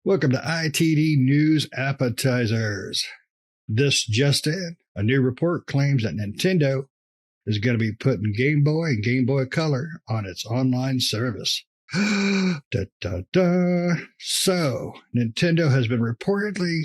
Welcome to ITD News Appetizers. This just in. A new report claims that Nintendo is going to be putting Game Boy and Game Boy Color on its online service. Da, da, da. So, Nintendo has been reportedly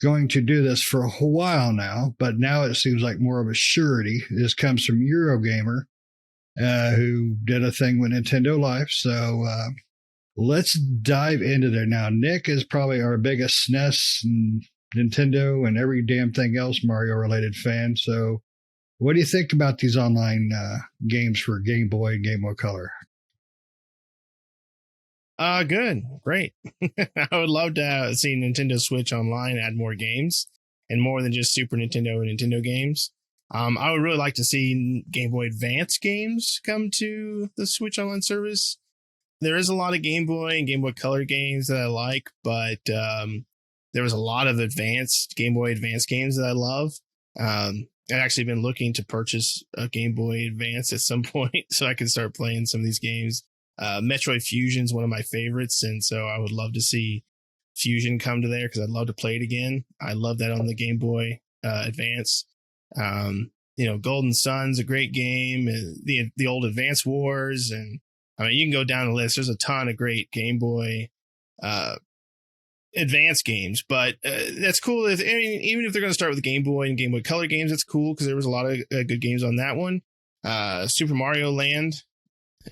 going to do this for a while now, but now it seems like more of a surety. This comes from Eurogamer, who did a thing with Nintendo Life. So, let's dive into there. Now, Nick is probably our biggest SNES and Nintendo and every damn thing else Mario-related fan. So what do you think about these online games for Game Boy and Game Boy Color? Good. Great. I would love to see Nintendo Switch Online add more games and more than just Super Nintendo and Nintendo games. I would really like to see Game Boy Advance games come to the Switch Online service. There is a lot of Game Boy and Game Boy Color games that I like, but there was a lot of advanced Game Boy Advance games that I love. I've actually been looking to purchase a Game Boy Advance at some point so I can start playing some of these games. Metroid Fusion is one of my favorites, and so I would love to see Fusion come to there because I'd love to play it again. I love that on the Game Boy Advance. Golden Sun's a great game. The old Advance Wars, and I mean, you can go down the list. There's a ton of great Game Boy Advance games, but that's cool. Even if they're going to start with Game Boy and Game Boy Color games, that's cool because there was a lot of good games on that one. Super Mario Land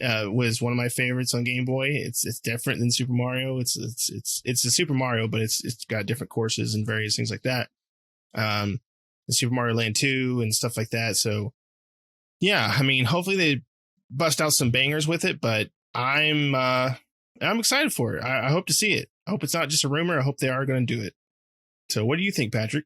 was one of my favorites on Game Boy. It's different than Super Mario. It's a Super Mario, but it's got different courses and various things like that. The Super Mario Land 2 and stuff like that. So yeah, I mean, hopefully they bust out some bangers with it, but I'm excited for it. I hope to see it. I hope it's not just a rumor. I hope they are going to do it. So what do you think, Patrick?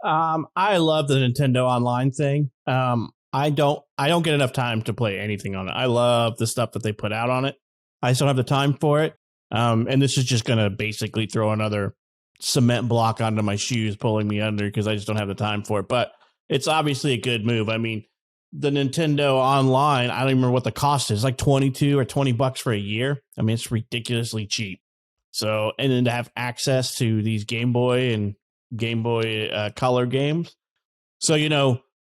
I love the Nintendo Online thing. I don't get enough time to play anything on it. I love the stuff that they put out on it. I just don't have the time for it. And this is just going to basically throw another cement block onto my shoes, pulling me under because I just don't have the time for it. But it's obviously a good move. I mean, the Nintendo Online, I don't even remember what the cost is, like $22 or $20 for a year. I mean, it's ridiculously cheap. So, and then to have access to these Game Boy and Game Boy Color games. So,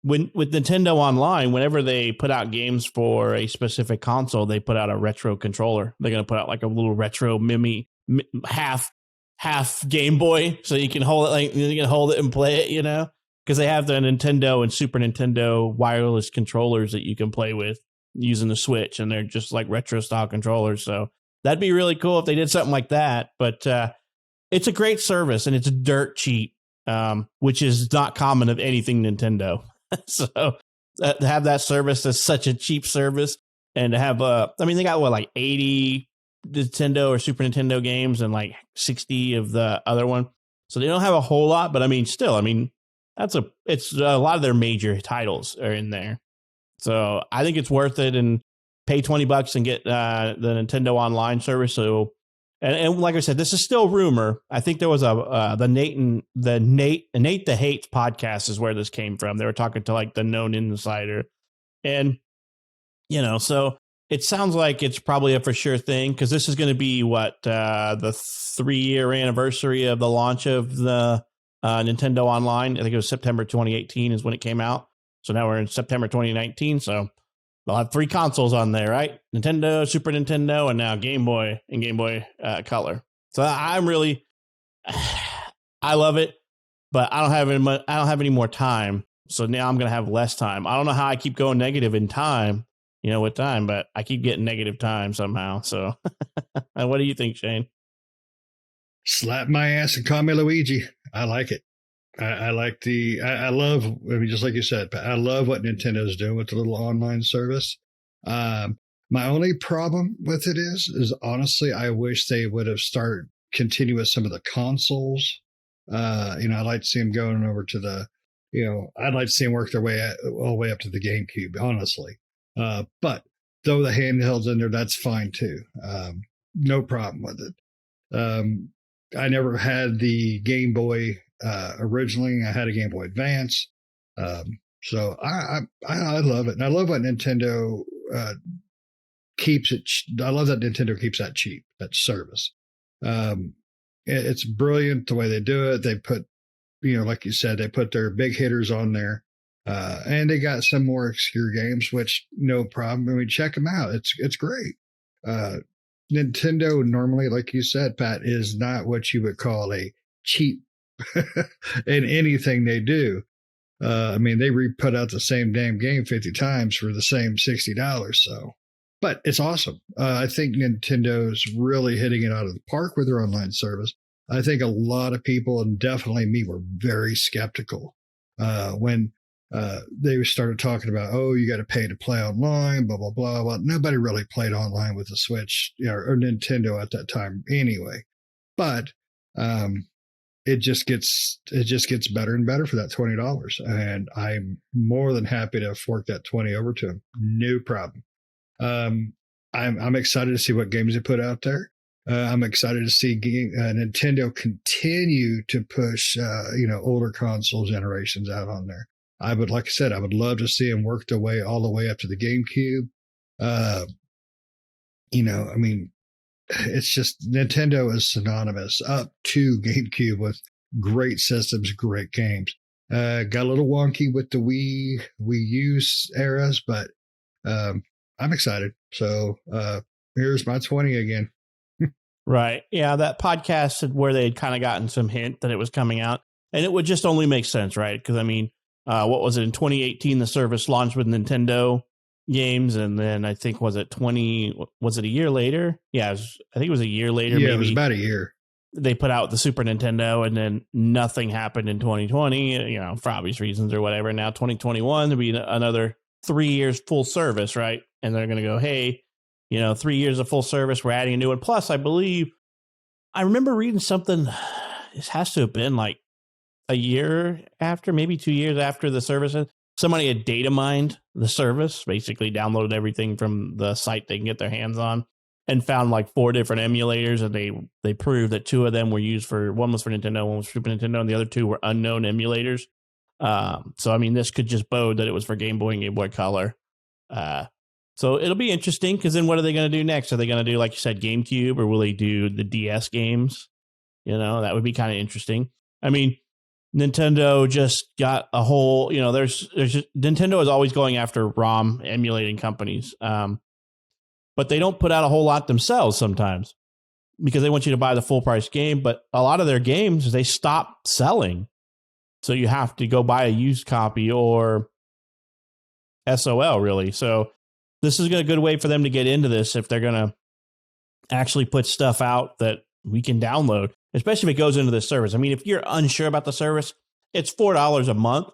with Nintendo Online, whenever they put out games for a specific console, they put out a retro controller. They're going to put out like a little retro half Game Boy, so you can hold it and play it, because they have the Nintendo and Super Nintendo wireless controllers that you can play with using the Switch, and they're just like retro style controllers. So that'd be really cool if they did something like that. But it's a great service, and it's dirt cheap, which is not common of anything Nintendo. So to have that service that's such a cheap service, and to have they got like 80 Nintendo or Super Nintendo games and like 60 of the other one. So they don't have a whole lot, but it's a lot of their major titles are in there. So I think it's worth it, and pay $20 and get the Nintendo Online service. So, and like I said, this is still rumor. I think there was the Nate the Hate podcast is where this came from. They were talking to like the known insider, and so it sounds like it's probably a for sure thing, because this is going to be the 3-year anniversary of the launch of the Nintendo Online. I think it was September 2018 is when it came out. So now we're in September 2019. So they'll have 3 consoles on there, right? Nintendo, Super Nintendo, and now Game Boy and Game Boy Color. So I love it, but I don't have any more time. So now I'm going to have less time. I don't know how I keep going negative in time, with time, but I keep getting negative time somehow. So what do you think, Shane? Slap my ass and call me Luigi. I like it. I like I love, just like you said, I love what Nintendo's doing with the little online service. My only problem with it is honestly, I wish they would have started continue with some of the consoles. I'd like to see them going over to I'd like to see them work their way all the way up to the GameCube, honestly. But throw the handhelds in there, that's fine too. No problem with it. I never had the Game Boy originally. I had a Game Boy Advance. So I love it. And I love what Nintendo keeps it. I love that Nintendo keeps that cheap, that service. It's brilliant the way they do it. They put, like you said, they put their big hitters on there. And they got some more obscure games, which no problem. I mean, check them out. It's great. Nintendo normally, like you said, Pat, is not what you would call a cheap in anything they do. I mean, they put out the same damn game 50 times for the same $60. So, but it's awesome. I think Nintendo's really hitting it out of the park with their online service. I think a lot of people, and definitely me, were very skeptical when they started talking about, oh, you got to pay to play online, blah, blah, blah. Well, nobody really played online with the Switch or Nintendo at that time anyway. But it just gets better and better for that $20. And I'm more than happy to fork that 20 over to them. No problem. I'm excited to see what games they put out there. I'm excited to see Nintendo continue to push, older console generations out on there. Like I said, I would love to see them work their way all the way up to the GameCube. I mean, it's just Nintendo is synonymous up to GameCube with great systems, great games. Got a little wonky with the Wii U eras, but I'm excited. So here's my 20 again. Right. Yeah, that podcast where they had kind of gotten some hint that it was coming out, and it would just only make sense, right? Because I mean, what was it, in 2018 the service launched with Nintendo games, and then I think was it a year later? Yeah, I think it was a year later. Yeah, maybe. It was about a year. They put out the Super Nintendo, and then nothing happened in 2020, for obvious reasons or whatever. Now 2021 to be another 3 years full service, right? And they're going to go, hey, 3 years of full service, we're adding a new one. Plus, I remember reading something, this has to have been like a year after, maybe 2 years after the service. Somebody had data mined the service, basically downloaded everything from the site they can get their hands on, and found like 4 different emulators. And they proved that 2 of them were used one was for Nintendo, one was for Super Nintendo, and the other 2 were unknown emulators. So, I mean, this could just bode that it was for Game Boy and Game Boy Color. So it'll be interesting, because then what are they going to do next? Are they going to do, like you said, GameCube, or will they do the DS games? That would be kind of interesting. I mean, Nintendo just got a whole, Nintendo is always going after ROM emulating companies. But they don't put out a whole lot themselves sometimes, because they want you to buy the full price game. But a lot of their games, they stop selling. So you have to go buy a used copy or SOL, really. So this is a good way for them to get into this if they're going to actually put stuff out that we can download, especially if it goes into this service. I mean, if you're unsure about the service, it's $4 a month,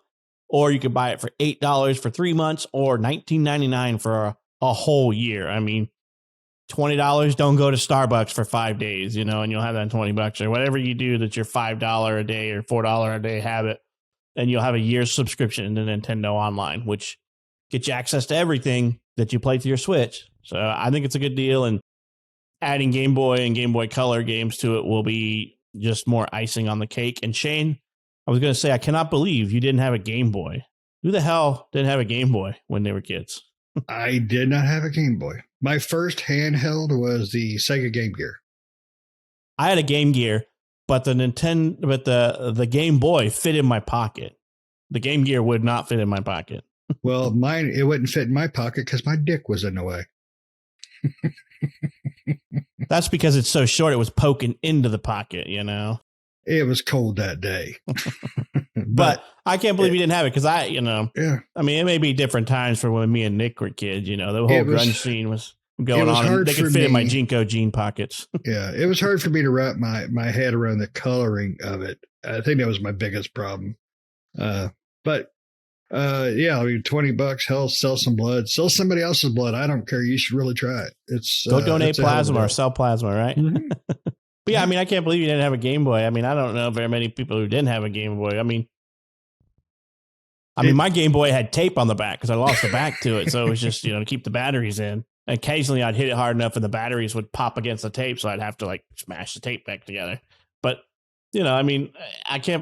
or you could buy it for $8 for 3 months, or $19.99 for a whole year. I mean, $20, don't go to Starbucks for 5 days, and you'll have that $20, or whatever you do that's your $5 a day or $4 a day habit, and you'll have a year's subscription to Nintendo Online, which gets you access to everything that you play through your Switch. So I think it's a good deal, and adding Game Boy and Game Boy Color games to it will be just more icing on the cake. And Shane, I was going to say, I cannot believe you didn't have a Game Boy. Who the hell didn't have a Game Boy when they were kids? I did not have a Game Boy. My first handheld was the Sega Game Gear. I had a Game Gear, but the Game Boy fit in my pocket. The Game Gear would not fit in my pocket. Well, mine, it wouldn't fit in my pocket because my dick was in the way. That's because it's so short, it was poking into the pocket, It was cold that day. but I can't believe you didn't have it, because yeah. I mean, it may be different times for when me and Nick were kids, the whole grunge scene was going on. They could fit in my Jinko jean pockets. Yeah, it was hard for me to wrap my head around the coloring of it. I think that was my biggest problem. But yeah, I mean, $20, hell, sell some blood, sell somebody else's blood. I don't care. You should really try it. It's go donate plasma or sell plasma, right? Mm-hmm. But yeah, I mean, I can't believe you didn't have a Game Boy. I mean, I don't know very many people who didn't have a Game Boy. I mean, my Game Boy had tape on the back because I lost the back to it. So it was just, to keep the batteries in. Occasionally I'd hit it hard enough and the batteries would pop against the tape. So I'd have to smash the tape back together. But, I mean,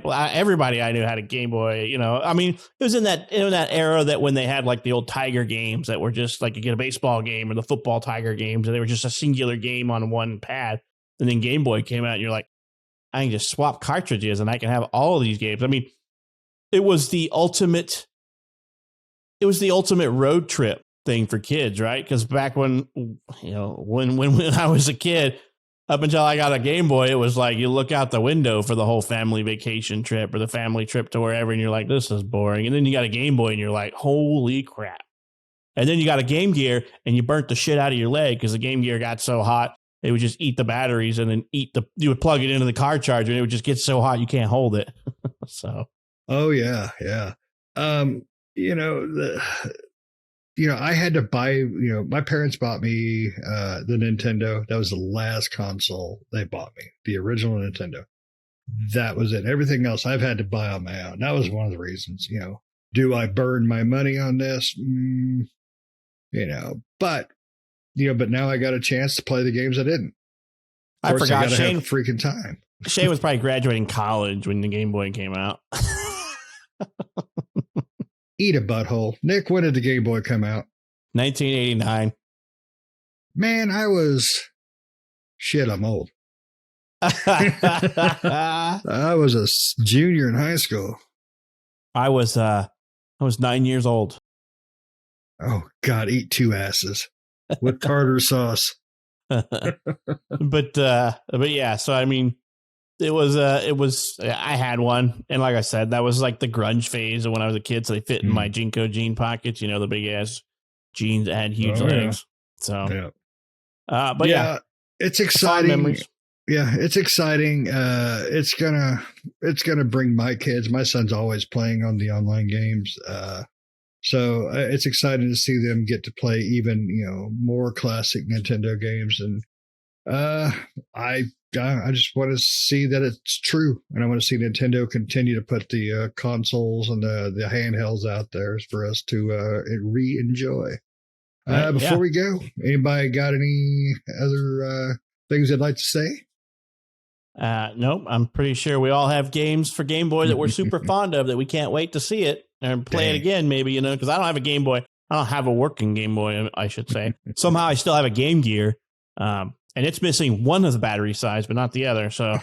everybody I knew had a Game Boy, I mean, it was in that era that when they had the old Tiger games that were just you get a baseball game or the football Tiger games, and they were just a singular game on one pad. And then Game Boy came out and you're like, I can just swap cartridges and I can have all of these games. I mean, it was the ultimate road trip thing for kids, right? Because back when I was a kid, up until I got a Game Boy, it was like you look out the window for the whole family vacation trip or the family trip to wherever, and you're like, this is boring. And then you got a Game Boy and you're like, holy crap. And then you got a Game Gear and you burnt the shit out of your leg because the Game Gear got so hot, it would just eat the batteries and then you would plug it into the car charger and it would just get so hot you can't hold it. So. Oh, yeah. Yeah. I had to buy, my parents bought me the Nintendo. That was the last console they bought me, the original Nintendo. That was it. Everything else I've had to buy on my own. That was one of the reasons, do I burn my money on this? But now I got a chance to play the games I didn't. Of course, I forgot Shane have freaking time. Shane was probably graduating college when the Game Boy came out. Eat a butthole. Nick, when did the Game Boy come out? 1989. Man, I'm old. I was a junior in high school. I was 9 years old. Oh God, eat two asses with tartar sauce. But yeah, so I mean, it was I had one, and like I said, that was like the grunge phase of when I was a kid, so they fit in my Jinko jean pockets, the big ass jeans that had huge legs. So but yeah, it's exciting. Yeah, it's exciting. It's gonna bring my kids. My son's always playing on the online games. So it's exciting to see them get to play even, more classic Nintendo games. And I just want to see that it's true. And I want to see Nintendo continue to put the consoles and the handhelds out there for us to re-enjoy. Before we go, anybody got any other things they'd like to say? Nope. I'm pretty sure we all have games for Game Boy that we're super fond of that we can't wait to see it and play it again, maybe, because I don't have a Game Boy. I don't have a working Game Boy, I should say. Somehow I still have a Game Gear, and it's missing one of the battery size, but not the other. So,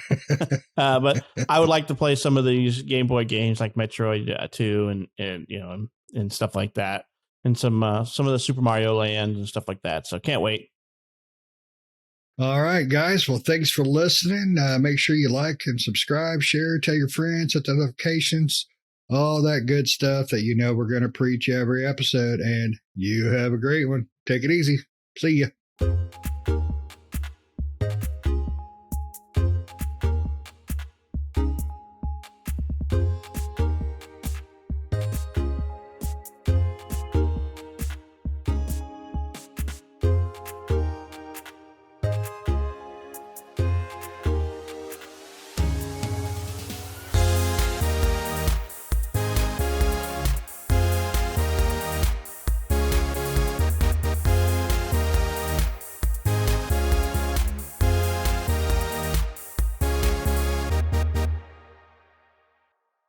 but I would like to play some of these Game Boy games like Metroid 2 and stuff like that, and some of the Super Mario Land and stuff like that. So can't wait. All right, guys. Well, thanks for listening. Make sure you like and subscribe, share, tell your friends, hit the notifications, all that good stuff that we're going to preach every episode. And you have a great one. Take it easy. See ya.